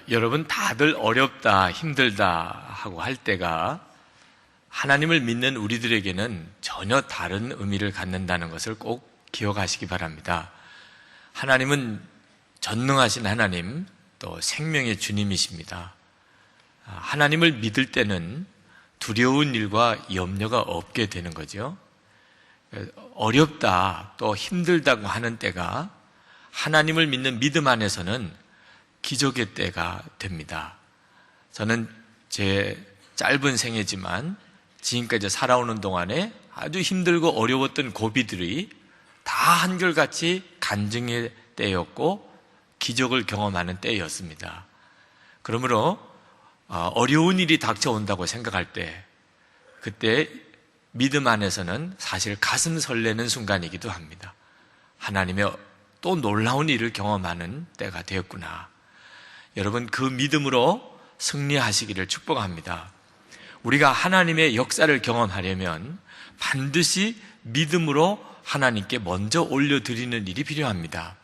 여러분 다들 어렵다, 힘들다 하고 할 때가 하나님을 믿는 우리들에게는 전혀 다른 의미를 갖는다는 것을 꼭 기억하시기 바랍니다. 하나님은 전능하신 하나님, 또 생명의 주님이십니다. 하나님을 믿을 때는 두려운 일과 염려가 없게 되는 거죠. 어렵다, 또 힘들다고 하는 때가 하나님을 믿는 믿음 안에서는 기적의 때가 됩니다. 저는 제 짧은 생애지만 지금까지 살아오는 동안에 아주 힘들고 어려웠던 고비들이 다 한결같이 간증의 때였고 기적을 경험하는 때였습니다. 그러므로 어려운 일이 닥쳐온다고 생각할 때, 그때 믿음 안에서는 사실 가슴 설레는 순간이기도 합니다. 하나님의 또 놀라운 일을 경험하는 때가 되었구나. 여러분, 그 믿음으로 승리하시기를 축복합니다. 우리가 하나님의 역사를 경험하려면 반드시 믿음으로 하나님께 먼저 올려드리는 일이 필요합니다.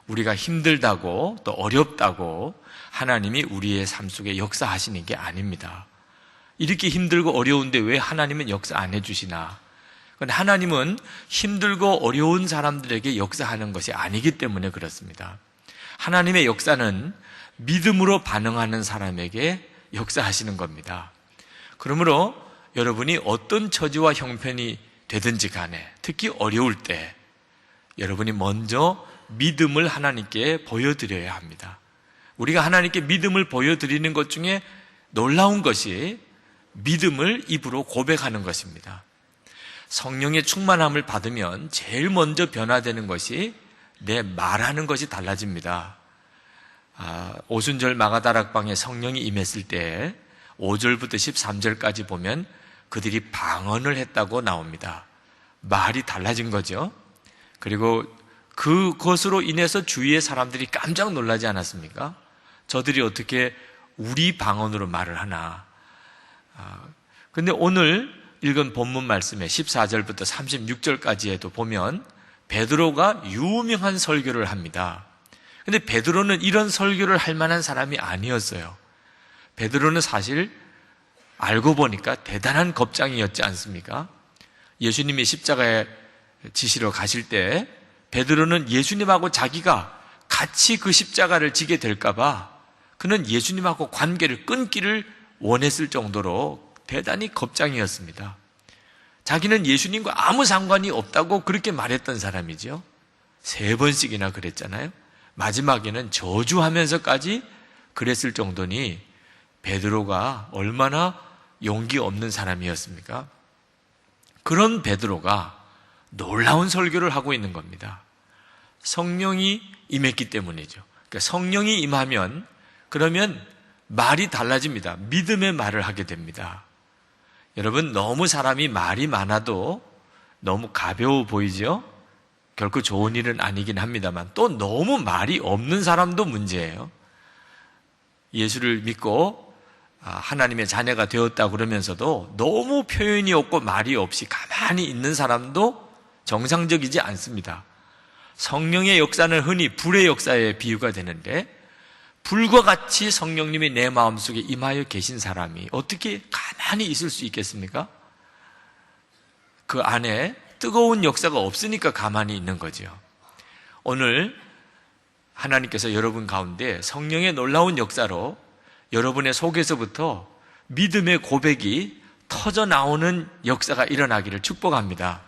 우리가 힘들다고 또 어렵다고 하나님이 우리의 삶 속에 역사하시는 게 아닙니다. 이렇게 힘들고 어려운데 왜 하나님은 역사 안 해주시나? 하나님은 힘들고 어려운 사람들에게 역사하는 것이 아니기 때문에 그렇습니다. 하나님의 역사는 믿음으로 반응하는 사람에게 역사하시는 겁니다. 그러므로 여러분이 어떤 처지와 형편이 되든지 간에 특히 어려울 때 여러분이 먼저 믿음을 하나님께 보여드려야 합니다. 우리가 하나님께 믿음을 보여드리는 것 중에 놀라운 것이 믿음을 입으로 고백하는 것입니다. 성령의 충만함을 받으면 제일 먼저 변화되는 것이 내 말하는 것이 달라집니다. 오순절 마가다락방에 성령이 임했을 때 5절부터 13절까지 보면 그들이 방언을 했다고 나옵니다. 말이 달라진 거죠. 그리고 그것으로 인해서 주위의 사람들이 깜짝 놀라지 않았습니까? 저들이 어떻게 우리 방언으로 말을 하나? 근데 오늘 읽은 본문 말씀에 14절부터 36절까지에도 보면 베드로가 유명한 설교를 합니다. 근데 베드로는 이런 설교를 할 만한 사람이 아니었어요. 베드로는 사실 알고 보니까 대단한 겁장이었지 않습니까? 예수님이 십자가에 지시러 가실 때 베드로는 예수님하고 자기가 같이 그 십자가를 지게 될까봐 그는 예수님하고 관계를 끊기를 원했을 정도로 대단히 겁장이었습니다. 자기는 예수님과 아무 상관이 없다고 그렇게 말했던 사람이죠. 3번씩이나 그랬잖아요. 마지막에는 저주하면서까지 그랬을 정도니 베드로가 얼마나 용기 없는 사람이었습니까? 그런 베드로가 놀라운 설교를 하고 있는 겁니다. 성령이 임했기 때문이죠. 그러니까 성령이 임하면 그러면 말이 달라집니다. 믿음의 말을 하게 됩니다. 여러분, 너무 사람이 말이 많아도 너무 가벼워 보이죠? 결코 좋은 일은 아니긴 합니다만 또 너무 말이 없는 사람도 문제예요. 예수를 믿고 하나님의 자녀가 되었다 그러면서도 너무 표현이 없고 말이 없이 가만히 있는 사람도 정상적이지 않습니다. 성령의 역사는 흔히 불의 역사에 비유가 되는데 불과 같이 성령님이 내 마음속에 임하여 계신 사람이 어떻게 가만히 있을 수 있겠습니까? 그 안에 뜨거운 역사가 없으니까 가만히 있는 거죠. 오늘 하나님께서 여러분 가운데 성령의 놀라운 역사로 여러분의 속에서부터 믿음의 고백이 터져 나오는 역사가 일어나기를 축복합니다.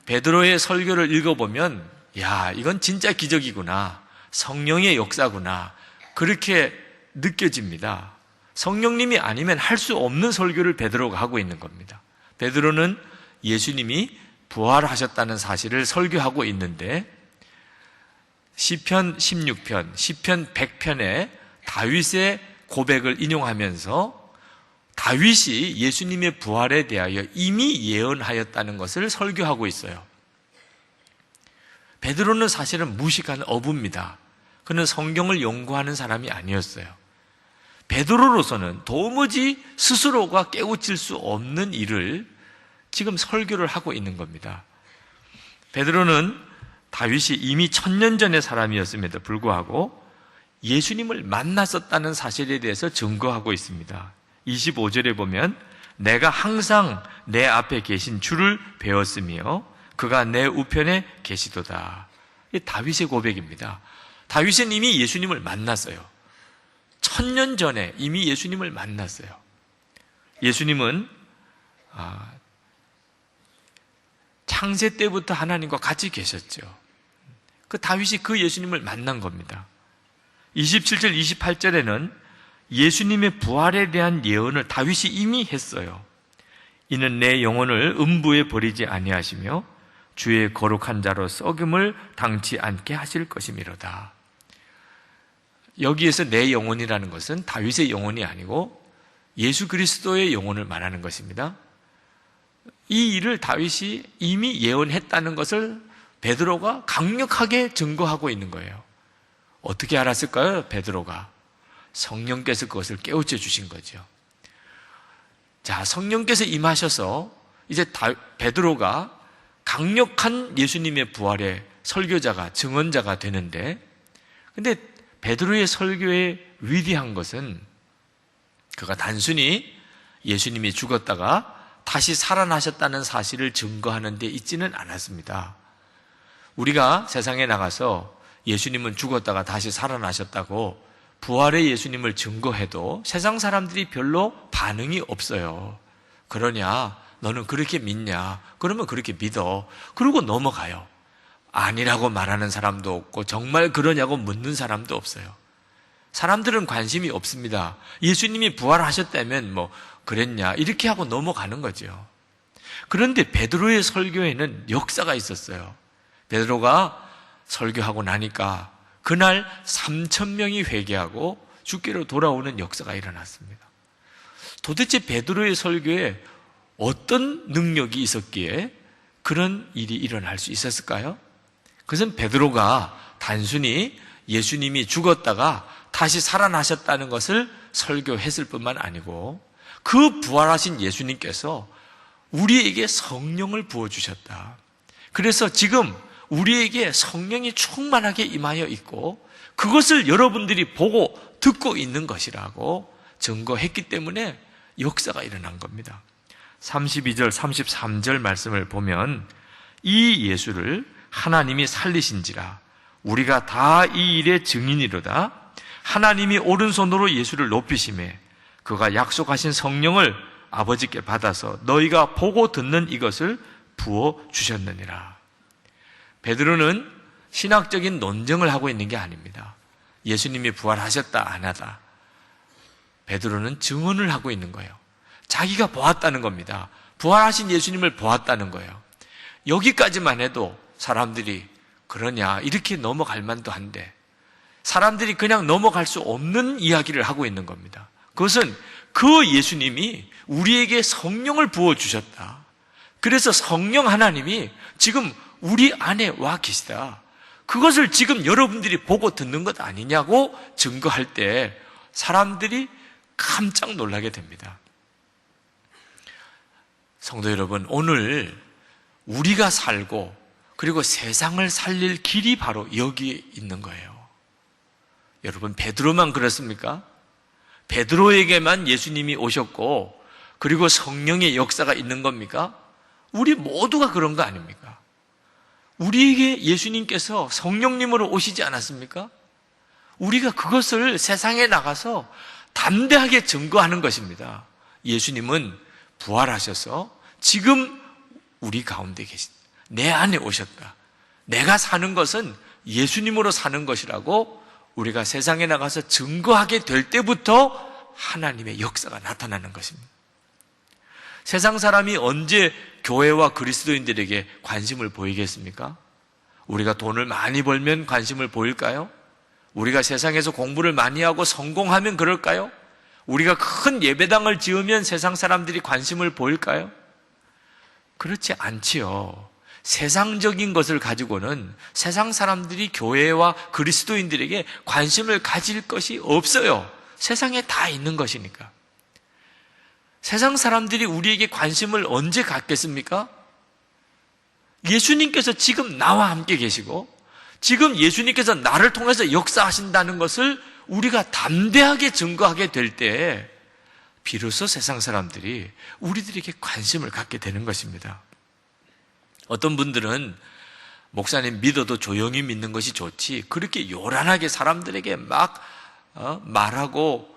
베드로의 설교를 읽어보면 야, 이건 진짜 기적이구나. 성령의 역사구나. 그렇게 느껴집니다. 성령님이 아니면 할 수 없는 설교를 베드로가 하고 있는 겁니다. 베드로는 예수님이 부활하셨다는 사실을 설교하고 있는데 시편 16편, 시편 100편에 다윗의 고백을 인용하면서 다윗이 예수님의 부활에 대하여 이미 예언하였다는 것을 설교하고 있어요. 베드로는 사실은 무식한 어부입니다. 그는 성경을 연구하는 사람이 아니었어요. 베드로로서는 도무지 스스로가 깨우칠 수 없는 일을 지금 설교를 하고 있는 겁니다. 베드로는 다윗이 이미 1000년 전의 사람이었음에도 불구하고 예수님을 만났었다는 사실에 대해서 증거하고 있습니다. 25절에 보면 내가 항상 내 앞에 계신 주를 배웠으며 그가 내 우편에 계시도다. 이 다윗의 고백입니다. 다윗은 이미 예수님을 만났어요. 1000년 전에 이미 예수님을 만났어요. 예수님은 창세 때부터 하나님과 같이 계셨죠. 그 다윗이 그 예수님을 만난 겁니다. 27절, 28절에는 예수님의 부활에 대한 예언을 다윗이 이미 했어요. 이는 내 영혼을 음부에 버리지 아니하시며 주의 거룩한 자로 썩음을 당치 않게 하실 것이미로다. 여기에서 내 영혼이라는 것은 다윗의 영혼이 아니고 예수 그리스도의 영혼을 말하는 것입니다. 이 일을 다윗이 이미 예언했다는 것을 베드로가 강력하게 증거하고 있는 거예요. 어떻게 알았을까요? 베드로가 성령께서 그것을 깨우쳐 주신 거죠. 자, 성령께서 임하셔서 이제 베드로가 강력한 예수님의 부활의 설교자가, 증언자가 되는데, 근데 베드로의 설교의 위대한 것은 그가 단순히 예수님이 죽었다가 다시 살아나셨다는 사실을 증거하는 데 있지는 않았습니다. 우리가 세상에 나가서 예수님은 죽었다가 다시 살아나셨다고 부활의 예수님을 증거해도 세상 사람들이 별로 반응이 없어요. 그러냐? 너는 그렇게 믿냐? 그러면 그렇게 믿어. 그러고 넘어가요. 아니라고 말하는 사람도 없고 정말 그러냐고 묻는 사람도 없어요. 사람들은 관심이 없습니다. 예수님이 부활하셨다면 뭐 그랬냐 이렇게 하고 넘어가는 거죠. 그런데 베드로의 설교에는 역사가 있었어요. 베드로가 설교하고 나니까 그날 3,000명이 회개하고 주께로 돌아오는 역사가 일어났습니다. 도대체 베드로의 설교에 어떤 능력이 있었기에 그런 일이 일어날 수 있었을까요? 그것은 베드로가 단순히 예수님이 죽었다가 다시 살아나셨다는 것을 설교했을 뿐만 아니고 그 부활하신 예수님께서 우리에게 성령을 부어주셨다. 그래서 지금 우리에게 성령이 충만하게 임하여 있고 그것을 여러분들이 보고 듣고 있는 것이라고 증거했기 때문에 역사가 일어난 겁니다. 32절, 33절 말씀을 보면 이 예수를 하나님이 살리신지라 우리가 다 이 일의 증인이로다. 하나님이 오른손으로 예수를 높이심에 그가 약속하신 성령을 아버지께 받아서 너희가 보고 듣는 이것을 부어주셨느니라. 베드로는 신학적인 논쟁을 하고 있는 게 아닙니다. 예수님이 부활하셨다 안 하다. 베드로는 증언을 하고 있는 거예요. 자기가 보았다는 겁니다. 부활하신 예수님을 보았다는 거예요. 여기까지만 해도 사람들이 그러냐 이렇게 넘어갈 만도 한데 사람들이 그냥 넘어갈 수 없는 이야기를 하고 있는 겁니다. 그것은 그 예수님이 우리에게 성령을 부어주셨다. 그래서 성령 하나님이 지금 우리 안에 와 계시다. 그것을 지금 여러분들이 보고 듣는 것 아니냐고 증거할 때 사람들이 깜짝 놀라게 됩니다. 성도 여러분, 오늘 우리가 살고 그리고 세상을 살릴 길이 바로 여기에 있는 거예요. 여러분, 베드로만 그렇습니까? 베드로에게만 예수님이 오셨고 그리고 성령의 역사가 있는 겁니까? 우리 모두가 그런 거 아닙니까? 우리에게 예수님께서 성령님으로 오시지 않았습니까? 우리가 그것을 세상에 나가서 담대하게 증거하는 것입니다. 예수님은 부활하셔서 지금 우리 가운데 계신다. 내 안에 오셨다. 내가 사는 것은 예수님으로 사는 것이라고 우리가 세상에 나가서 증거하게 될 때부터 하나님의 역사가 나타나는 것입니다. 세상 사람이 언제 교회와 그리스도인들에게 관심을 보이겠습니까? 우리가 돈을 많이 벌면 관심을 보일까요? 우리가 세상에서 공부를 많이 하고 성공하면 그럴까요? 우리가 큰 예배당을 지으면 세상 사람들이 관심을 보일까요? 그렇지 않지요. 세상적인 것을 가지고는 세상 사람들이 교회와 그리스도인들에게 관심을 가질 것이 없어요. 세상에 다 있는 것이니까. 세상 사람들이 우리에게 관심을 언제 갖겠습니까? 예수님께서 지금 나와 함께 계시고 지금 예수님께서 나를 통해서 역사하신다는 것을 우리가 담대하게 증거하게 될 때 비로소 세상 사람들이 우리들에게 관심을 갖게 되는 것입니다. 어떤 분들은 목사님 믿어도 조용히 믿는 것이 좋지 그렇게 요란하게 사람들에게 막 말하고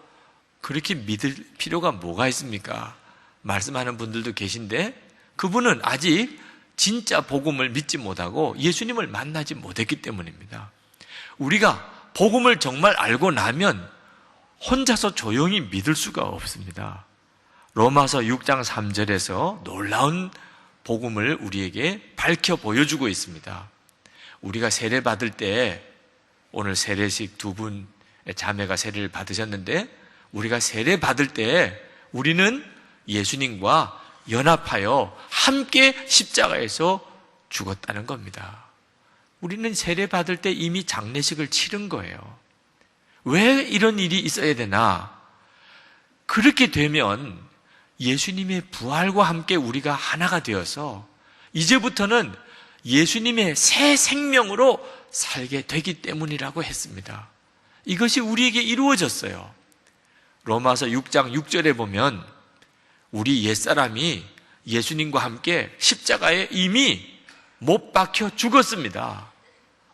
그렇게 믿을 필요가 뭐가 있습니까? 말씀하는 분들도 계신데 그분은 아직 진짜 복음을 믿지 못하고 예수님을 만나지 못했기 때문입니다. 우리가 복음을 정말 알고 나면 혼자서 조용히 믿을 수가 없습니다. 로마서 6장 3절에서 놀라운 복음을 우리에게 밝혀 보여주고 있습니다. 우리가 세례 받을 때 오늘 세례식 두 분의 자매가 세례를 받으셨는데 우리가 세례 받을 때 우리는 예수님과 연합하여 함께 십자가에서 죽었다는 겁니다. 우리는 세례 받을 때 이미 장례식을 치른 거예요. 왜 이런 일이 있어야 되나? 그렇게 되면 예수님의 부활과 함께 우리가 하나가 되어서 이제부터는 예수님의 새 생명으로 살게 되기 때문이라고 했습니다. 이것이 우리에게 이루어졌어요. 로마서 6장 6절에 보면 우리 옛사람이 예수님과 함께 십자가에 이미 못 박혀 죽었습니다.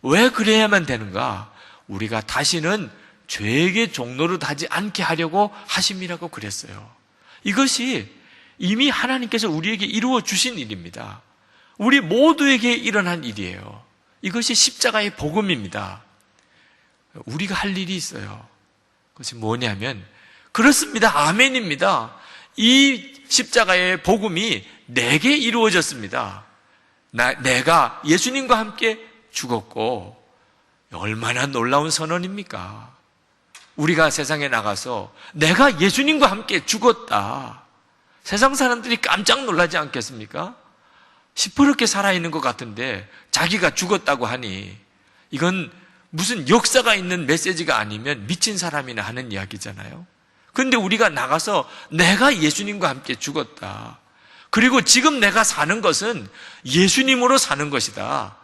왜 그래야만 되는가? 우리가 다시는 죄에게 종노릇 하지 않게 하려고 하심이라고 그랬어요. 이것이 이미 하나님께서 우리에게 이루어 주신 일입니다. 우리 모두에게 일어난 일이에요. 이것이 십자가의 복음입니다. 우리가 할 일이 있어요. 그것이 뭐냐면 그렇습니다. 아멘입니다. 이 십자가의 복음이 내게 이루어졌습니다. 내가 예수님과 함께 죽었고 얼마나 놀라운 선언입니까? 우리가 세상에 나가서 내가 예수님과 함께 죽었다. 세상 사람들이 깜짝 놀라지 않겠습니까? 시퍼렇게 살아있는 것 같은데 자기가 죽었다고 하니 이건 무슨 역사가 있는 메시지가 아니면 미친 사람이나 하는 이야기잖아요. 그런데 우리가 나가서 내가 예수님과 함께 죽었다. 그리고 지금 내가 사는 것은 예수님으로 사는 것이다.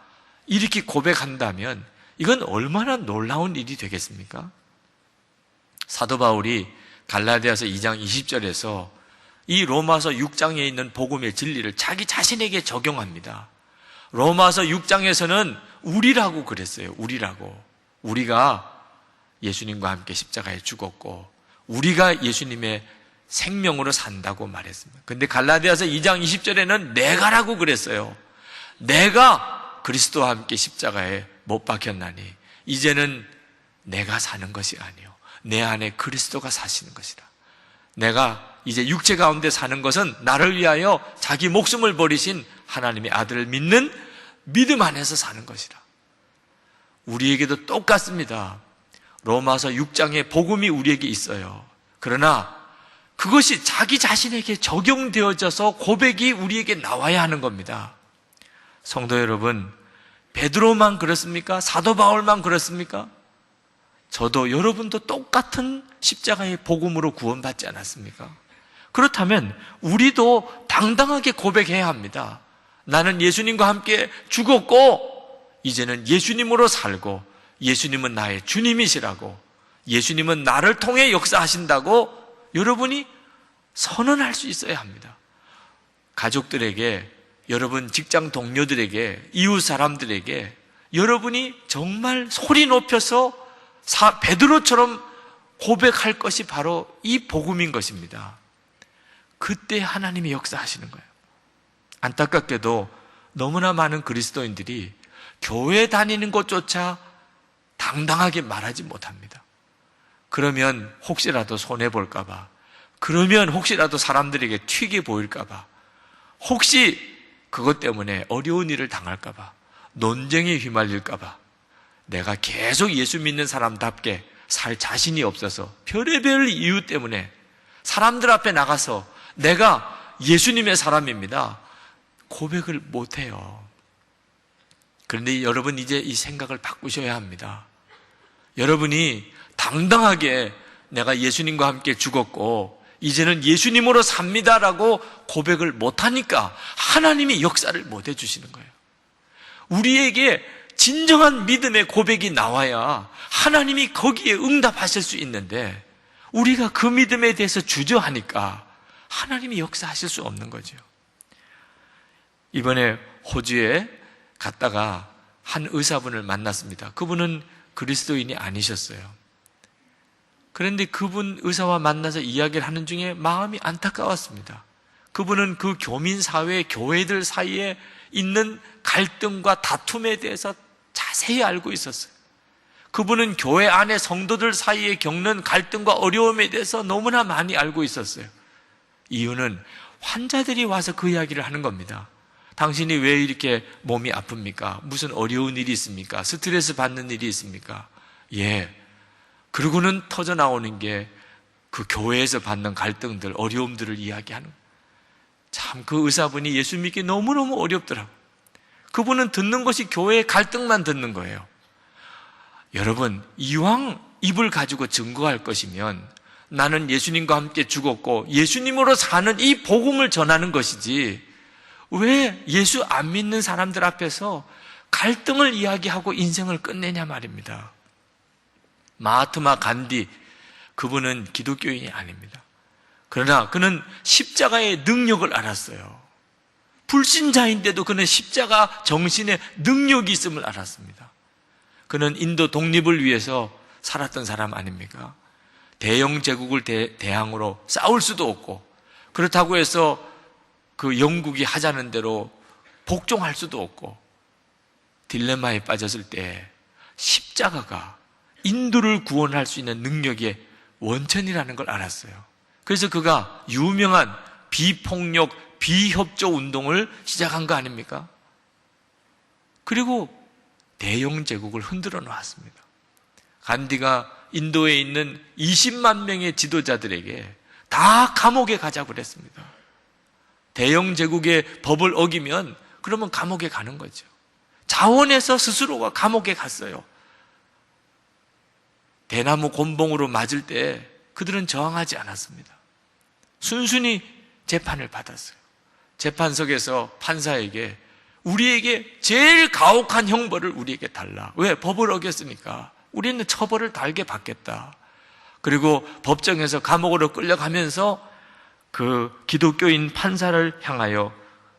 이렇게 고백한다면 이건 얼마나 놀라운 일이 되겠습니까? 사도 바울이 갈라디아서 2장 20절에서 이 로마서 6장에 있는 복음의 진리를 자기 자신에게 적용합니다. 로마서 6장에서는 우리라고 그랬어요. 우리가 예수님과 함께 십자가에 죽었고 우리가 예수님의 생명으로 산다고 말했습니다. 근데 갈라디아서 2장 20절에는 내가라고 그랬어요. 내가 그리스도와 함께 십자가에 못 박혔나니 이제는 내가 사는 것이 아니요 내 안에 그리스도가 사시는 것이다. 내가 이제 육체 가운데 사는 것은 나를 위하여 자기 목숨을 버리신 하나님의 아들을 믿는 믿음 안에서 사는 것이다. 우리에게도 똑같습니다. 로마서 6장의 복음이 우리에게 있어요. 그러나 그것이 자기 자신에게 적용되어져서 고백이 우리에게 나와야 하는 겁니다. 성도 여러분, 베드로만 그렇습니까? 사도 바울만 그렇습니까? 저도 여러분도 똑같은 십자가의 복음으로 구원받지 않았습니까? 그렇다면 우리도 당당하게 고백해야 합니다. 나는 예수님과 함께 죽었고 이제는 예수님으로 살고 예수님은 나의 주님이시라고 예수님은 나를 통해 역사하신다고 여러분이 선언할 수 있어야 합니다. 가족들에게, 여러분 직장 동료들에게, 이웃 사람들에게 여러분이 정말 소리 높여서 베드로처럼 고백할 것이 바로 이 복음인 것입니다. 그때 하나님이 역사하시는 거예요. 안타깝게도 너무나 많은 그리스도인들이 교회 다니는 것조차 당당하게 말하지 못합니다. 그러면 혹시라도 손해볼까봐, 그러면 혹시라도 사람들에게 튀게 보일까봐, 혹시 그것 때문에 어려운 일을 당할까봐, 논쟁에 휘말릴까봐 내가 계속 예수 믿는 사람답게 살 자신이 없어서 별의별 이유 때문에 사람들 앞에 나가서 내가 예수님의 사람입니다 고백을 못해요. 그런데 여러분 이제 이 생각을 바꾸셔야 합니다. 여러분이 당당하게 내가 예수님과 함께 죽었고 이제는 예수님으로 삽니다라고 고백을 못하니까 하나님이 역사를 못해 주시는 거예요. 우리에게 진정한 믿음의 고백이 나와야 하나님이 거기에 응답하실 수 있는데, 우리가 그 믿음에 대해서 주저하니까 하나님이 역사하실 수 없는 거죠. 이번에 호주에 갔다가 한 의사분을 만났습니다. 그분은 그리스도인이 아니셨어요. 그런데 그분 의사와 만나서 이야기를 하는 중에 마음이 안타까웠습니다. 그분은 그 교민사회, 교회들 사이에 있는 갈등과 다툼에 대해서 자세히 알고 있었어요. 그분은 교회 안에 성도들 사이에 겪는 갈등과 어려움에 대해서 너무나 많이 알고 있었어요. 이유는 환자들이 와서 그 이야기를 하는 겁니다. 당신이 왜 이렇게 몸이 아픕니까? 무슨 어려운 일이 있습니까? 스트레스 받는 일이 있습니까? 예. 그러고는 터져 나오는 게 그 교회에서 받는 갈등들, 어려움들을 이야기하는 거예요. 참, 그 의사분이 예수 믿기 너무너무 어렵더라고요. 그분은 듣는 것이 교회의 갈등만 듣는 거예요. 여러분, 이왕 입을 가지고 증거할 것이면 나는 예수님과 함께 죽었고 예수님으로 사는 이 복음을 전하는 것이지, 왜 예수 안 믿는 사람들 앞에서 갈등을 이야기하고 인생을 끝내냐 말입니다. 마하트마 간디, 그분은 기독교인이 아닙니다. 그러나 그는 십자가의 능력을 알았어요. 불신자인데도 그는 십자가 정신의 능력이 있음을 알았습니다. 그는 인도 독립을 위해서 살았던 사람 아닙니까? 대영 제국을 대항으로 싸울 수도 없고, 그렇다고 해서 그 영국이 하자는 대로 복종할 수도 없고, 딜레마에 빠졌을 때 십자가가 인도를 구원할 수 있는 능력의 원천이라는 걸 알았어요. 그래서 그가 유명한 비폭력, 비협조 운동을 시작한 거 아닙니까? 그리고 대영 제국을 흔들어 놓았습니다. 간디가 인도에 있는 20만 명의 지도자들에게 다 감옥에 가자고 그랬습니다. 대영 제국의 법을 어기면 그러면 감옥에 가는 거죠. 자원해서 스스로가 감옥에 갔어요. 대나무 곤봉으로 맞을 때 그들은 저항하지 않았습니다. 순순히 재판을 받았어요. 재판석에서 판사에게 우리에게 제일 가혹한 형벌을 우리에게 달라. 왜? 법을 어겼으니까. 우리는 처벌을 달게 받겠다. 그리고 법정에서 감옥으로 끌려가면서 그 기독교인 판사를 향하여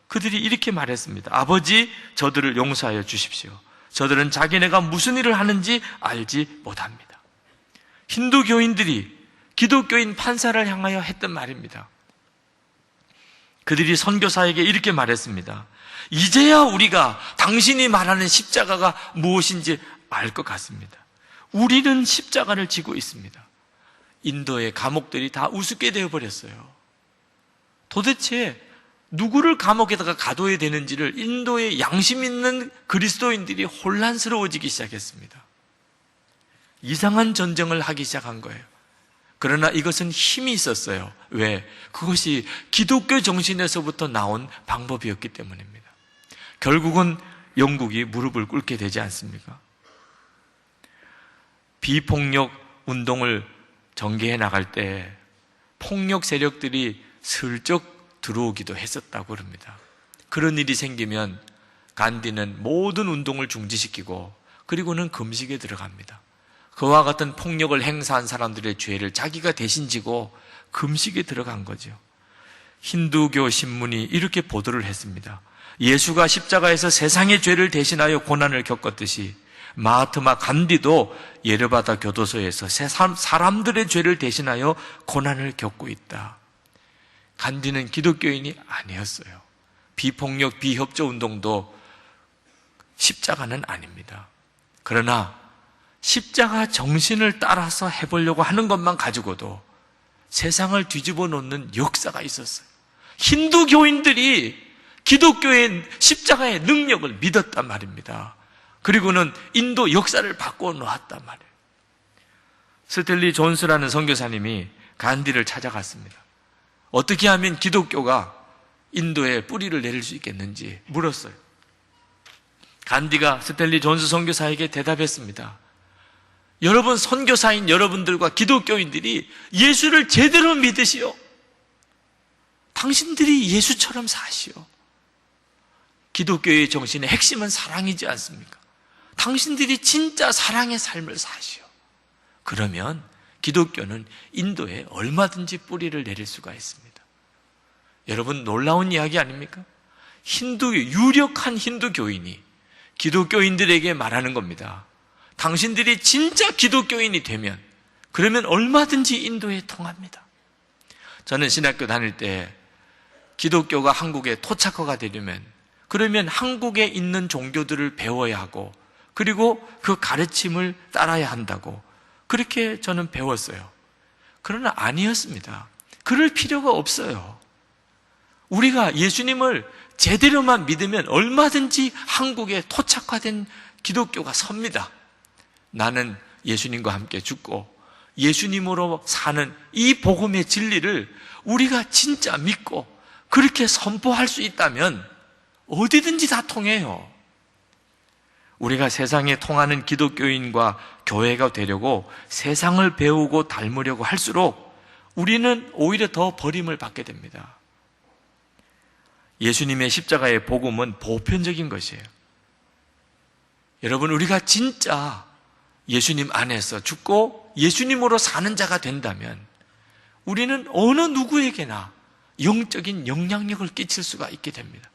그들이 이렇게 말했습니다. 아버지, 저들을 용서하여 주십시오. 저들은 자기네가 무슨 일을 하는지 알지 못합니다. 힌두교인들이 기독교인 판사를 향하여 했던 말입니다. 그들이 선교사에게 이렇게 말했습니다. 이제야 우리가 당신이 말하는 십자가가 무엇인지 알 것 같습니다. 우리는 십자가를 지고 있습니다. 인도의 감옥들이 다 우습게 되어버렸어요. 도대체 누구를 감옥에다가 가둬야 되는지를 인도의 양심 있는 그리스도인들이 혼란스러워지기 시작했습니다. 이상한 전쟁을 하기 시작한 거예요. 그러나 이것은 힘이 있었어요. 왜? 그것이 기독교 정신에서부터 나온 방법이었기 때문입니다. 결국은 영국이 무릎을 꿇게 되지 않습니까? 비폭력 운동을 전개해 나갈 때 폭력 세력들이 슬쩍 들어오기도 했었다고 그럽니다. 그런 일이 생기면 간디는 모든 운동을 중지시키고 그리고는 금식에 들어갑니다. 그와 같은 폭력을 행사한 사람들의 죄를 자기가 대신 지고 금식에 들어간 거죠. 힌두교 신문이 이렇게 보도를 했습니다. 예수가 십자가에서 세상의 죄를 대신하여 고난을 겪었듯이 마하트마 간디도 예르바다 교도소에서 사람들의 죄를 대신하여 고난을 겪고 있다. 간디는 기독교인이 아니었어요. 비폭력, 비협조 운동도 십자가는 아닙니다. 그러나 십자가 정신을 따라서 해보려고 하는 것만 가지고도 세상을 뒤집어 놓는 역사가 있었어요. 힌두교인들이 기독교의 십자가의 능력을 믿었단 말입니다. 그리고는 인도 역사를 바꿔 놓았단 말이에요. 스텔리 존스라는 선교사님이 간디를 찾아갔습니다. 어떻게 하면 기독교가 인도에 뿌리를 내릴 수 있겠는지 물었어요. 간디가 스텔리 존스 선교사에게 대답했습니다. 여러분, 선교사인 여러분들과 기독교인들이 예수를 제대로 믿으시오. 당신들이 예수처럼 사시오. 기독교의 정신의 핵심은 사랑이지 않습니까? 당신들이 진짜 사랑의 삶을 사시오. 그러면 기독교는 인도에 얼마든지 뿌리를 내릴 수가 있습니다. 여러분, 놀라운 이야기 아닙니까? 유력한 힌두 교인이 기독교인들에게 말하는 겁니다. 당신들이 진짜 기독교인이 되면, 그러면 얼마든지 인도에 통합니다. 저는 신학교 다닐 때 기독교가 한국에 토착화가 되려면, 그러면 한국에 있는 종교들을 배워야 하고, 그리고 그 가르침을 따라야 한다고 그렇게 저는 배웠어요. 그러나 아니었습니다. 그럴 필요가 없어요. 우리가 예수님을 제대로만 믿으면 얼마든지 한국에 토착화된 기독교가 섭니다. 나는 예수님과 함께 죽고 예수님으로 사는 이 복음의 진리를 우리가 진짜 믿고 그렇게 선포할 수 있다면 어디든지 다 통해요. 우리가 세상에 통하는 기독교인과 교회가 되려고 세상을 배우고 닮으려고 할수록 우리는 오히려 더 버림을 받게 됩니다. 예수님의 십자가의 복음은 보편적인 것이에요. 여러분, 우리가 진짜 예수님 안에서 죽고 예수님으로 사는 자가 된다면 우리는 어느 누구에게나 영적인 영향력을 끼칠 수가 있게 됩니다.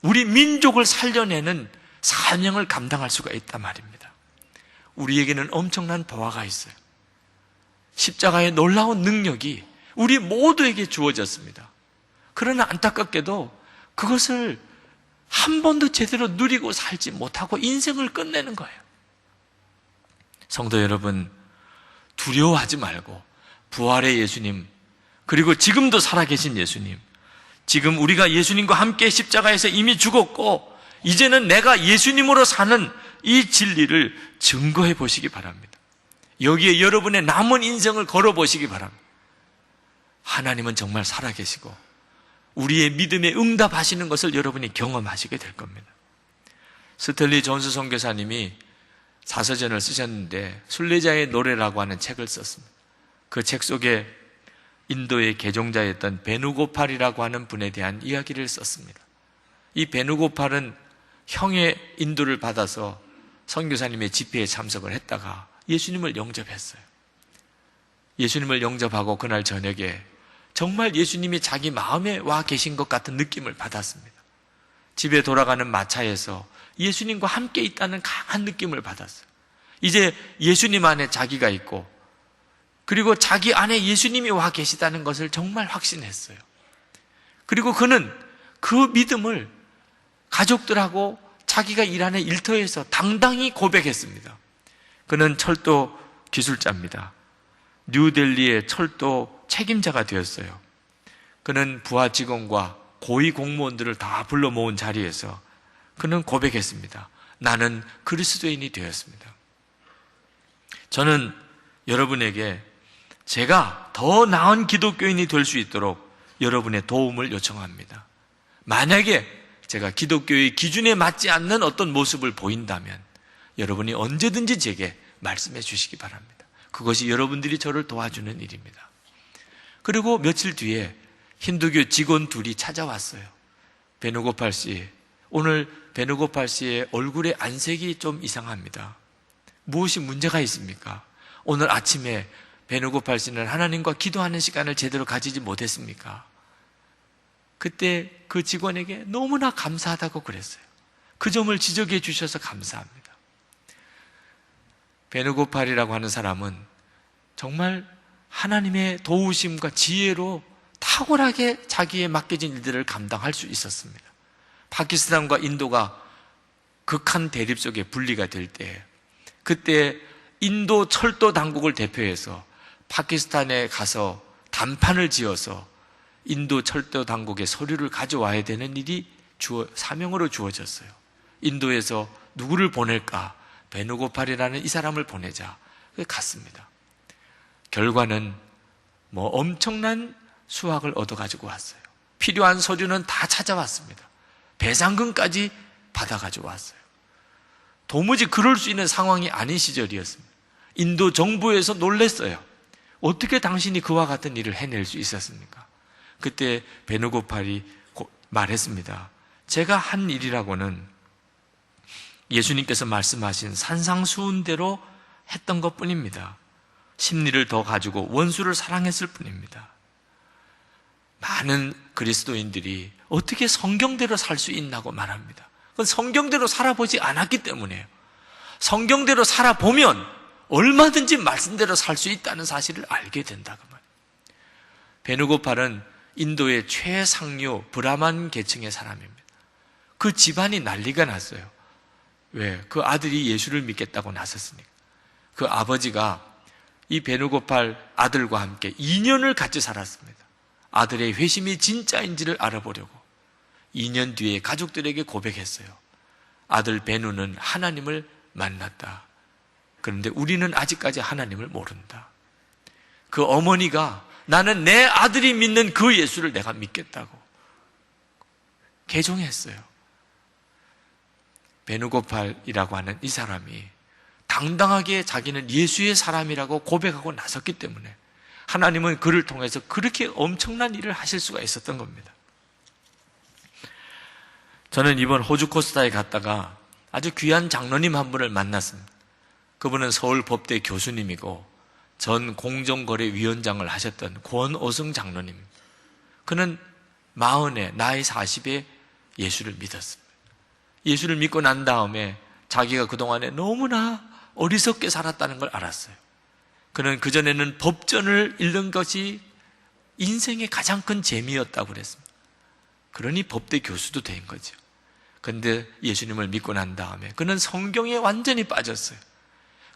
우리 민족을 살려내는 사명을 감당할 수가 있단 말입니다. 우리에게는 엄청난 보화가 있어요. 십자가의 놀라운 능력이 우리 모두에게 주어졌습니다. 그러나 안타깝게도 그것을 한 번도 제대로 누리고 살지 못하고 인생을 끝내는 거예요. 성도 여러분, 두려워하지 말고 부활의 예수님, 그리고 지금도 살아계신 예수님, 지금 우리가 예수님과 함께 십자가에서 이미 죽었고 이제는 내가 예수님으로 사는 이 진리를 증거해 보시기 바랍니다. 여기에 여러분의 남은 인생을 걸어 보시기 바랍니다. 하나님은 정말 살아계시고 우리의 믿음에 응답하시는 것을 여러분이 경험하시게 될 겁니다. 스텔리 존스 선교사님이 사서전을 쓰셨는데 순례자의 노래라고 하는 책을 썼습니다. 그 책 속에 인도의 개종자였던 베누고팔이라고 하는 분에 대한 이야기를 썼습니다. 이 베누고팔은 형의 인도를 받아서 선교사님의 집회에 참석을 했다가 예수님을 영접했어요. 예수님을 영접하고 그날 저녁에 정말 예수님이 자기 마음에 와 계신 것 같은 느낌을 받았습니다. 집에 돌아가는 마차에서 예수님과 함께 있다는 강한 느낌을 받았어요. 이제 예수님 안에 자기가 있고 그리고 자기 안에 예수님이 와 계시다는 것을 정말 확신했어요. 그리고 그는 그 믿음을 가족들하고 자기가 일하는 일터에서 당당히 고백했습니다. 그는 철도 기술자입니다. 뉴델리의 철도 책임자가 되었어요. 그는 부하 직원과 고위 공무원들을 다 불러 모은 자리에서 그는 고백했습니다. 나는 그리스도인이 되었습니다. 저는 여러분에게 제가 더 나은 기독교인이 될 수 있도록 여러분의 도움을 요청합니다. 만약에 제가 기독교의 기준에 맞지 않는 어떤 모습을 보인다면 여러분이 언제든지 제게 말씀해 주시기 바랍니다. 그것이 여러분들이 저를 도와주는 일입니다. 그리고 며칠 뒤에 힌두교 직원 둘이 찾아왔어요. 베누고팔 씨, 오늘 베누고팔 씨의 얼굴의 안색이 좀 이상합니다. 무엇이 문제가 있습니까? 오늘 아침에 베누고팔 씨는 하나님과 기도하는 시간을 제대로 가지지 못했습니까? 그때 그 직원에게 너무나 감사하다고 그랬어요. 그 점을 지적해 주셔서 감사합니다. 베누고팔이라고 하는 사람은 정말 하나님의 도우심과 지혜로 탁월하게 자기의 맡겨진 일들을 감당할 수 있었습니다. 파키스탄과 인도가 극한 대립 속에 분리가 될 때, 그때 인도 철도 당국을 대표해서 파키스탄에 가서 단판을 지어서 인도 철도 당국의 서류를 가져와야 되는 일이 사명으로 주어졌어요. 인도에서 누구를 보낼까? 베누고팔이라는 이 사람을 보내자. 갔습니다. 결과는 엄청난 수확을 얻어가지고 왔어요. 필요한 서류는 다 찾아왔습니다. 배상금까지 받아가지고 왔어요. 도무지 그럴 수 있는 상황이 아닌 시절이었습니다. 인도 정부에서 놀랐어요. 어떻게 당신이 그와 같은 일을 해낼 수 있었습니까? 그때 베누고팔이 말했습니다. 제가 한 일이라고는 예수님께서 말씀하신 산상수훈대로 했던 것뿐입니다. 심리를 더 가지고 원수를 사랑했을 뿐입니다. 많은 그리스도인들이 어떻게 성경대로 살 수 있나고 말합니다. 그건 성경대로 살아보지 않았기 때문이에요. 성경대로 살아보면 얼마든지 말씀대로 살 수 있다는 사실을 알게 된다고 말이에요. 베누고팔은 인도의 최상류 브라만 계층의 사람입니다. 그 집안이 난리가 났어요. 왜? 그 아들이 예수를 믿겠다고 나섰으니까. 그 아버지가 이 베누고팔 아들과 함께 2년을 같이 살았습니다. 아들의 회심이 진짜인지를 알아보려고 2년 뒤에 가족들에게 고백했어요. 아들 베누는 하나님을 만났다. 그런데 우리는 아직까지 하나님을 모른다. 그 어머니가 나는 내 아들이 믿는 그 예수를 내가 믿겠다고 개종했어요. 베누고팔이라고 하는 이 사람이 당당하게 자기는 예수의 사람이라고 고백하고 나섰기 때문에 하나님은 그를 통해서 그렇게 엄청난 일을 하실 수가 있었던 겁니다. 저는 이번 호주 코스타에 갔다가 아주 귀한 장로님 한 분을 만났습니다. 그분은 서울법대 교수님이고 전 공정거래위원장을 하셨던 권오승 장로님. 그는 40에 나이 40에 예수를 믿었습니다. 예수를 믿고 난 다음에 자기가 그동안에 너무나 어리석게 살았다는 걸 알았어요. 그는 그전에는 법전을 읽는 것이 인생의 가장 큰 재미였다고 그랬습니다. 그러니 법대 교수도 된 거죠. 그런데 예수님을 믿고 난 다음에 그는 성경에 완전히 빠졌어요.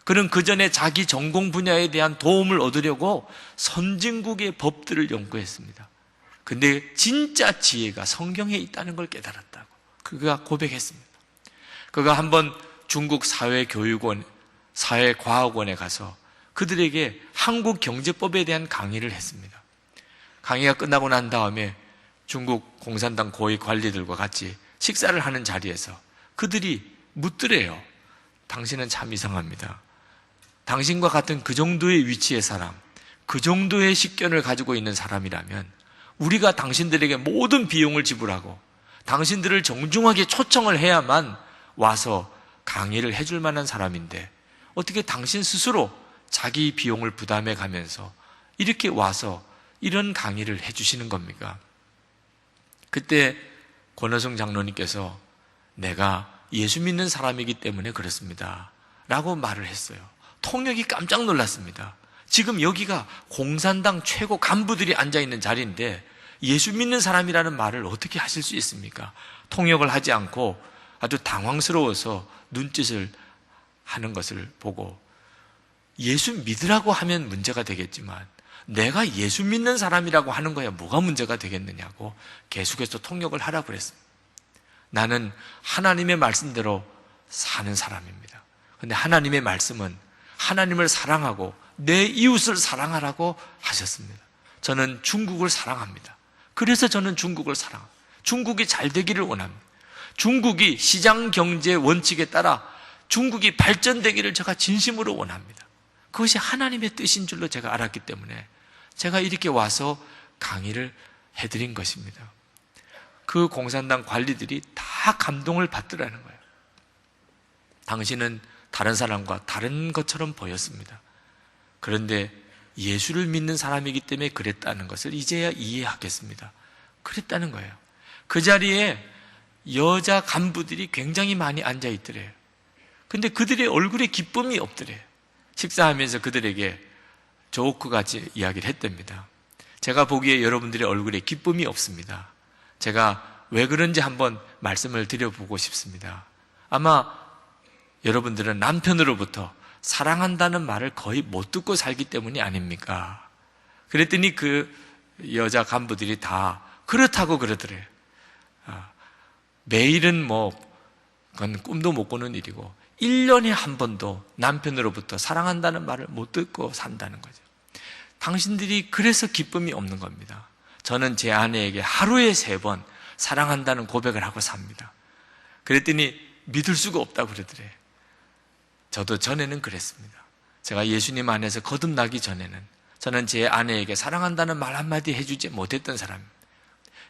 그는 그전에 자기 전공 분야에 대한 도움을 얻으려고 선진국의 법들을 연구했습니다. 근데 진짜 지혜가 성경에 있다는 걸 깨달았다고 그가 고백했습니다. 그가 한번 중국 사회교육원, 사회과학원에 가서 그들에게 한국 경제법에 대한 강의를 했습니다. 강의가 끝나고 난 다음에 중국 공산당 고위 관리들과 같이 식사를 하는 자리에서 그들이 묻더래요. 당신은 참 이상합니다. 당신과 같은 그 정도의 위치의 사람, 그 정도의 식견을 가지고 있는 사람이라면 우리가 당신들에게 모든 비용을 지불하고 당신들을 정중하게 초청을 해야만 와서 강의를 해줄 만한 사람인데 어떻게 당신 스스로 자기 비용을 부담해 가면서 이렇게 와서 이런 강의를 해주시는 겁니까? 그때 권오승 장로님께서 내가 예수 믿는 사람이기 때문에 그렇습니다 라고 말을 했어요. 통역이 깜짝 놀랐습니다. 지금 여기가 공산당 최고 간부들이 앉아있는 자리인데 예수 믿는 사람이라는 말을 어떻게 하실 수 있습니까? 통역을 하지 않고 아주 당황스러워서 눈짓을 하는 것을 보고 예수 믿으라고 하면 문제가 되겠지만 내가 예수 믿는 사람이라고 하는 거야 뭐가 문제가 되겠느냐고 계속해서 통역을 하라고 그랬습니다. 나는 하나님의 말씀대로 사는 사람입니다. 그런데 하나님의 말씀은 하나님을 사랑하고 내 이웃을 사랑하라고 하셨습니다. 저는 중국을 사랑합니다. 그래서 저는 중국을 사랑합니다. 중국이 잘 되기를 원합니다. 중국이 시장 경제 원칙에 따라 중국이 발전되기를 제가 진심으로 원합니다. 그것이 하나님의 뜻인 줄로 제가 알았기 때문에 제가 이렇게 와서 강의를 해드린 것입니다. 그 공산당 관리들이 다 감동을 받더라는 거예요. 당신은 다른 사람과 다른 것처럼 보였습니다. 그런데 예수를 믿는 사람이기 때문에 그랬다는 것을 이제야 이해하겠습니다. 그랬다는 거예요. 그 자리에 여자 간부들이 굉장히 많이 앉아있더래요. 근데 그들의 얼굴에 기쁨이 없더래요. 식사하면서 그들에게 조크같이 이야기를 했답니다. 제가 보기에 여러분들의 얼굴에 기쁨이 없습니다. 제가 왜 그런지 한번 말씀을 드려보고 싶습니다. 아마 여러분들은 남편으로부터 사랑한다는 말을 거의 못 듣고 살기 때문이 아닙니까? 그랬더니 그 여자 간부들이 다 그렇다고 그러더래요. 매일은 그건 꿈도 못 꾸는 일이고 1년에 한 번도 남편으로부터 사랑한다는 말을 못 듣고 산다는 거죠. 당신들이 그래서 기쁨이 없는 겁니다. 저는 제 아내에게 하루에 3번 사랑한다는 고백을 하고 삽니다. 그랬더니 믿을 수가 없다고 그러더래요. 저도 전에는 그랬습니다. 제가 예수님 안에서 거듭나기 전에는 저는 제 아내에게 사랑한다는 말 한마디 해주지 못했던 사람입니다.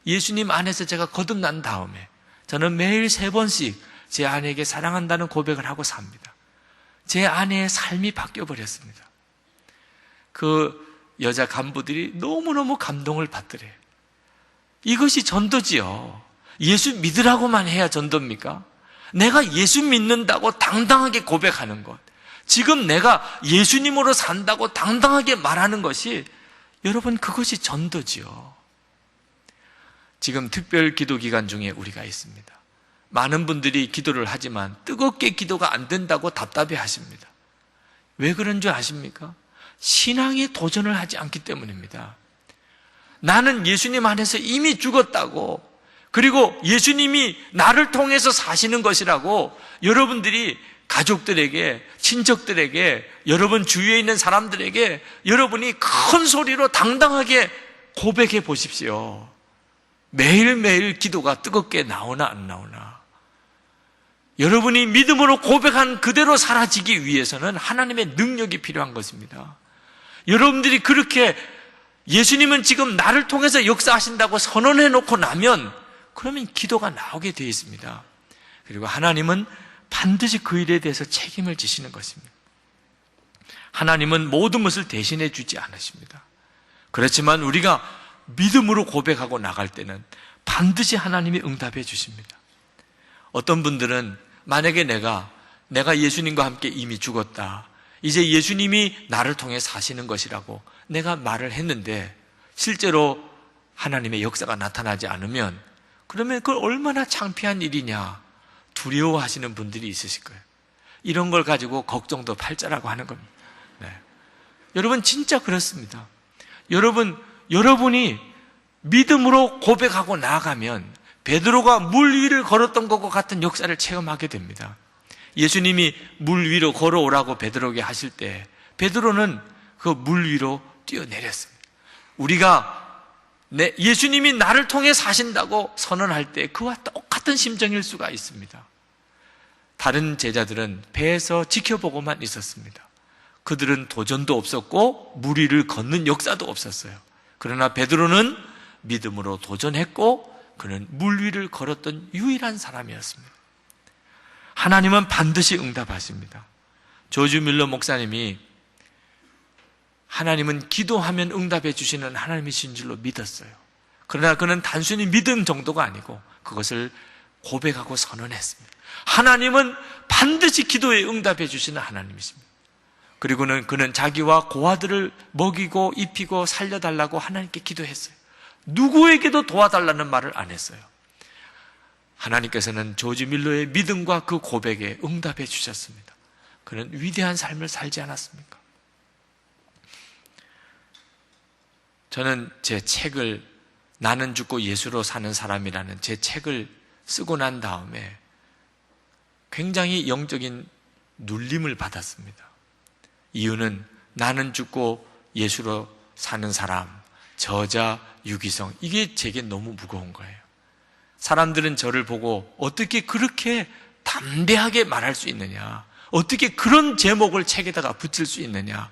예수님 안에서 제가 거듭난 다음에 저는 매일 3번씩 제 아내에게 사랑한다는 고백을 하고 삽니다. 제 아내의 삶이 바뀌어버렸습니다. 그 여자 간부들이 너무너무 감동을 받더래요. 이것이 전도지요. 예수 믿으라고만 해야 전도입니까? 내가 예수 믿는다고 당당하게 고백하는 것, 지금 내가 예수님으로 산다고 당당하게 말하는 것이, 여러분, 그것이 전도지요. 지금 특별 기도 기간 중에 우리가 있습니다. 많은 분들이 기도를 하지만 뜨겁게 기도가 안 된다고 답답해 하십니다. 왜 그런 줄 아십니까? 신앙의 도전을 하지 않기 때문입니다. 나는 예수님 안에서 이미 죽었다고, 그리고 예수님이 나를 통해서 사시는 것이라고 여러분들이 가족들에게, 친척들에게, 여러분 주위에 있는 사람들에게 여러분이 큰 소리로 당당하게 고백해 보십시오. 매일매일 기도가 뜨겁게 나오나 안 나오나. 여러분이 믿음으로 고백한 그대로 사라지기 위해서는 하나님의 능력이 필요한 것입니다. 여러분들이 그렇게 예수님은 지금 나를 통해서 역사하신다고 선언해 놓고 나면, 그러면 기도가 나오게 되어 있습니다. 그리고 하나님은 반드시 그 일에 대해서 책임을 지시는 것입니다. 하나님은 모든 것을 대신해 주지 않으십니다. 그렇지만 우리가 믿음으로 고백하고 나갈 때는 반드시 하나님이 응답해 주십니다. 어떤 분들은 만약에 내가 예수님과 함께 이미 죽었다, 이제 예수님이 나를 통해 사시는 것이라고 내가 말을 했는데 실제로 하나님의 역사가 나타나지 않으면, 그러면 그걸 얼마나 창피한 일이냐 두려워하시는 분들이 있으실 거예요. 이런 걸 가지고 걱정도 팔자라고 하는 겁니다. 네. 여러분, 진짜 그렇습니다. 여러분이 믿음으로 고백하고 나아가면 베드로가 물 위를 걸었던 것과 같은 역사를 체험하게 됩니다. 예수님이 물 위로 걸어오라고 베드로에게 하실 때 베드로는 그 물 위로 뛰어내렸습니다. 우리가 예수님이 나를 통해 사신다고 선언할 때 그와 똑같은 심정일 수가 있습니다. 다른 제자들은 배에서 지켜보고만 있었습니다. 그들은 도전도 없었고 물 위를 걷는 역사도 없었어요. 그러나 베드로는 믿음으로 도전했고 그는 물 위를 걸었던 유일한 사람이었습니다. 하나님은 반드시 응답하십니다. 조지 밀러 목사님이 하나님은 기도하면 응답해 주시는 하나님이신 줄로 믿었어요. 그러나 그는 단순히 믿음 정도가 아니고 그것을 고백하고 선언했습니다. 하나님은 반드시 기도에 응답해 주시는 하나님이십니다. 그리고는 그는 자기와 고아들을 먹이고 입히고 살려달라고 하나님께 기도했어요. 누구에게도 도와달라는 말을 안 했어요. 하나님께서는 조지 밀러의 믿음과 그 고백에 응답해 주셨습니다. 그는 위대한 삶을 살지 않았습니까? 저는 제 책을, 나는 죽고 예수로 사는 사람이라는 제 책을 쓰고 난 다음에 굉장히 영적인 눌림을 받았습니다. 이유는 나는 죽고 예수로 사는 사람, 저자, 유기성, 이게 제게 너무 무거운 거예요. 사람들은 저를 보고 어떻게 그렇게 담대하게 말할 수 있느냐, 어떻게 그런 제목을 책에다가 붙일 수 있느냐,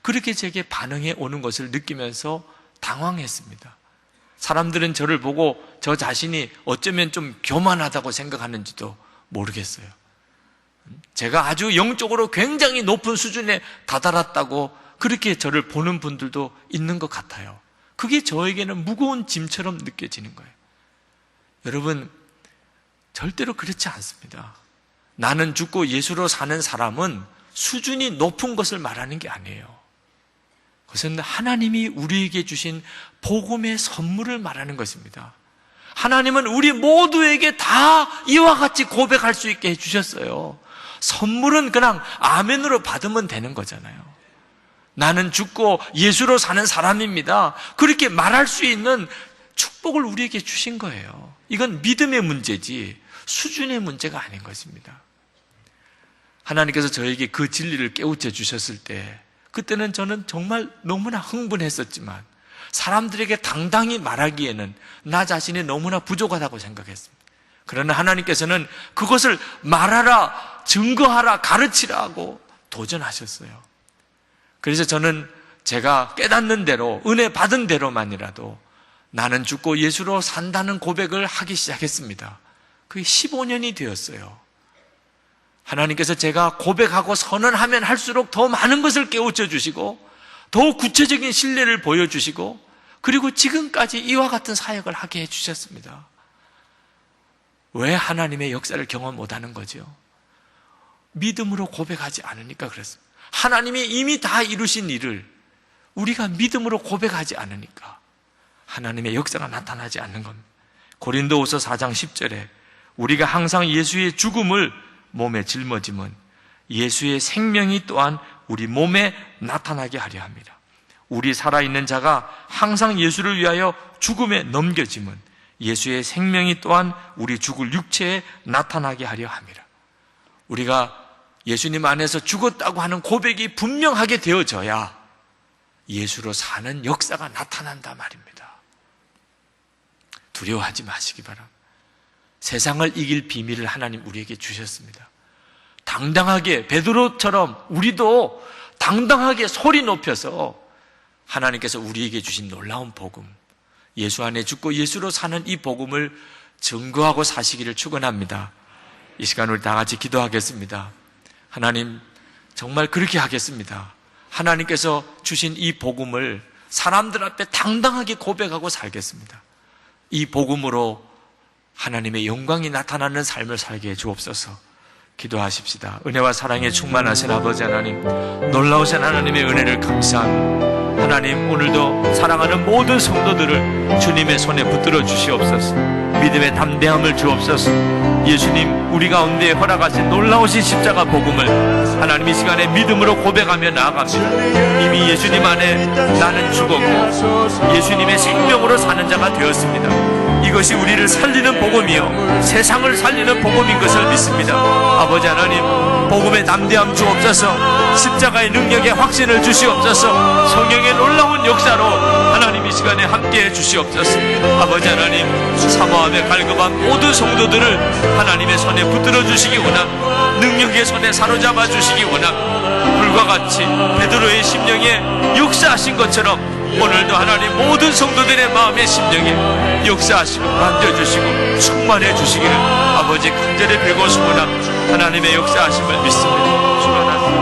그렇게 제게 반응해 오는 것을 느끼면서 당황했습니다. 사람들은 저를 보고 저 자신이 어쩌면 좀 교만하다고 생각하는지도 모르겠어요. 제가 아주 영적으로 굉장히 높은 수준에 다다랐다고 그렇게 저를 보는 분들도 있는 것 같아요. 그게 저에게는 무거운 짐처럼 느껴지는 거예요. 여러분, 절대로 그렇지 않습니다. 나는 죽고 예수로 사는 사람은 수준이 높은 것을 말하는 게 아니에요. 그것은 하나님이 우리에게 주신 복음의 선물을 말하는 것입니다. 하나님은 우리 모두에게 다 이와 같이 고백할 수 있게 해주셨어요. 선물은 그냥 아멘으로 받으면 되는 거잖아요. 나는 죽고 예수로 사는 사람입니다. 그렇게 말할 수 있는 축복을 우리에게 주신 거예요. 이건 믿음의 문제지 수준의 문제가 아닌 것입니다. 하나님께서 저에게 그 진리를 깨우쳐 주셨을 때 그때는 저는 정말 너무나 흥분했었지만 사람들에게 당당히 말하기에는 나 자신이 너무나 부족하다고 생각했습니다. 그러나 하나님께서는 그것을 말하라, 증거하라, 가르치라 하고 도전하셨어요. 그래서 저는 제가 깨닫는 대로, 은혜 받은 대로만이라도 나는 죽고 예수로 산다는 고백을 하기 시작했습니다. 그게 15년이 되었어요. 하나님께서 제가 고백하고 선언하면 할수록 더 많은 것을 깨우쳐 주시고 더 구체적인 신뢰를 보여주시고 그리고 지금까지 이와 같은 사역을 하게 해주셨습니다. 왜 하나님의 역사를 경험 못하는 거죠? 믿음으로 고백하지 않으니까 그렇습니다. 하나님이 이미 다 이루신 일을 우리가 믿음으로 고백하지 않으니까 하나님의 역사가 나타나지 않는 겁니다. 고린도후서 4장 10절에 우리가 항상 예수의 죽음을 몸에 짊어짐은 예수의 생명이 또한 우리 몸에 나타나게 하려 합니다. 우리 살아있는 자가 항상 예수를 위하여 죽음에 넘겨짐은 예수의 생명이 또한 우리 죽을 육체에 나타나게 하려 합니다. 우리가 예수님 안에서 죽었다고 하는 고백이 분명하게 되어져야 예수로 사는 역사가 나타난다 말입니다. 두려워하지 마시기 바랍니다. 세상을 이길 비밀을 하나님 우리에게 주셨습니다. 당당하게 베드로처럼 우리도 당당하게 소리 높여서 하나님께서 우리에게 주신 놀라운 복음, 예수 안에 죽고 예수로 사는 이 복음을 증거하고 사시기를 축원합니다. 이 시간 우리 다 같이 기도하겠습니다. 하나님, 정말 그렇게 하겠습니다. 하나님께서 주신 이 복음을 사람들 앞에 당당하게 고백하고 살겠습니다. 이 복음으로 하나님의 영광이 나타나는 삶을 살게 해 주옵소서. 기도하십시다. 은혜와 사랑에 충만하신 아버지 하나님, 놀라우신 하나님의 은혜를 감사합니다. 하나님, 오늘도 사랑하는 모든 성도들을 주님의 손에 붙들어 주시옵소서. 믿음의 담대함을 주옵소서. 예수님, 우리 가운데 허락하신 놀라우신 십자가 복음을 하나님 이 시간에 믿음으로 고백하며 나아갑니다. 이미 예수님 안에 나는 죽었고 예수님의 생명으로 사는 자가 되었습니다. 이것이 우리를 살리는 복음이요 세상을 살리는 복음인 것을 믿습니다. 아버지 하나님, 복음의 담대함 주옵소서. 십자가의 능력에 확신을 주시옵소서. 성령의 놀라운 역사로 하나님 이 시간에 함께해 주시옵소서. 아버지 하나님, 사모함에 갈급한 모든 성도들을 하나님의 손에 붙들어 주시기 원합, 능력의 손에 사로잡아 주시기 원합, 불과 같이 베드로의 심령에 역사하신 것처럼 오늘도 하나님 모든 성도들의 마음의 심령에 역사하시고 만져주시고 충만해 주시기를 아버지 간절히 빌고 소원합 하나님의 역사하심을 믿습니다. 축원합니다.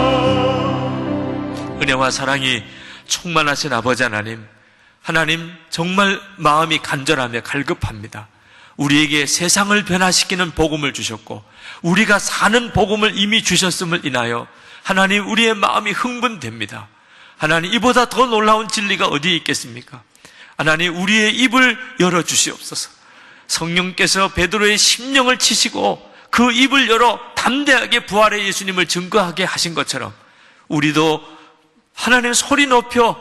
은혜와 사랑이 충만하신 아버지 하나님, 하나님 정말 마음이 간절하며 갈급합니다. 우리에게 세상을 변화시키는 복음을 주셨고 우리가 사는 복음을 이미 주셨음을 인하여 하나님 우리의 마음이 흥분됩니다. 하나님, 이보다 더 놀라운 진리가 어디에 있겠습니까? 하나님, 우리의 입을 열어주시옵소서. 성령께서 베드로의 심령을 치시고 그 입을 열어 담대하게 부활의 예수님을 증거하게 하신 것처럼 우리도 하나님 소리 높여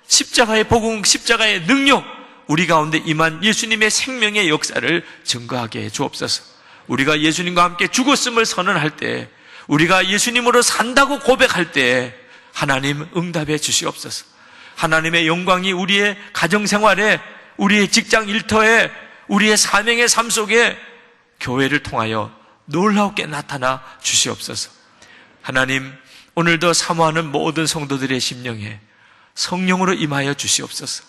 십자가의 복음, 십자가의 능력, 우리 가운데 임한 예수님의 생명의 역사를 증거하게 해 주옵소서. 우리가 예수님과 함께 죽었음을 선언할 때, 우리가 예수님으로 산다고 고백할 때 하나님 응답해 주시옵소서. 하나님의 영광이 우리의 가정생활에, 우리의 직장 일터에, 우리의 사명의 삶 속에 교회를 통하여 놀랍게 나타나 주시옵소서. 하나님, 오늘도 사모하는 모든 성도들의 심령에 성령으로 임하여 주시옵소서.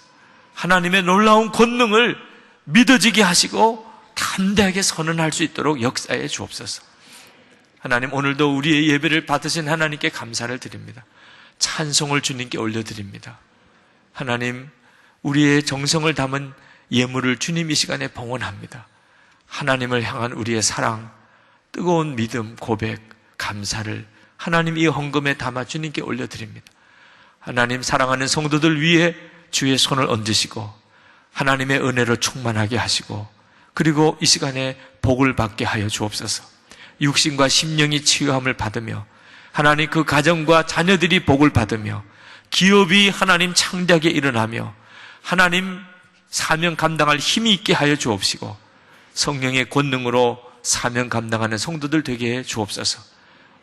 하나님의 놀라운 권능을 믿어지게 하시고 담대하게 선언할 수 있도록 역사해 주옵소서. 하나님, 오늘도 우리의 예배를 받으신 하나님께 감사를 드립니다. 찬송을 주님께 올려드립니다. 하나님, 우리의 정성을 담은 예물을 주님 이 시간에 봉헌합니다. 하나님을 향한 우리의 사랑, 뜨거운 믿음, 고백, 감사를 하나님 이 헌금에 담아 주님께 올려드립니다. 하나님, 사랑하는 성도들 위에 주의 손을 얹으시고 하나님의 은혜로 충만하게 하시고 그리고 이 시간에 복을 받게 하여 주옵소서. 육신과 심령이 치유함을 받으며 하나님 그 가정과 자녀들이 복을 받으며 기업이 하나님 창대하게 일어나며 하나님 사명 감당할 힘이 있게 하여 주옵시고 성령의 권능으로 사명 감당하는 성도들 되게 해 주옵소서.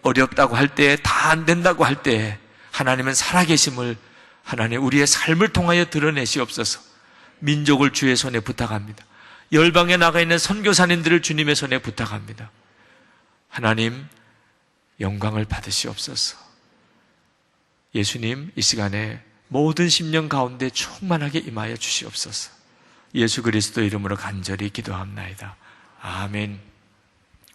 어렵다고 할 때, 다 안 된다고 할 때 하나님은 살아계심을 하나님 우리의 삶을 통하여 드러내시옵소서. 민족을 주의 손에 부탁합니다. 열방에 나가 있는 선교사님들을 주님의 손에 부탁합니다. 하나님 영광을 받으시옵소서. 예수님, 이 시간에 모든 심령 가운데 충만하게 임하여 주시옵소서. 예수 그리스도 이름으로 간절히 기도합나이다. 아멘.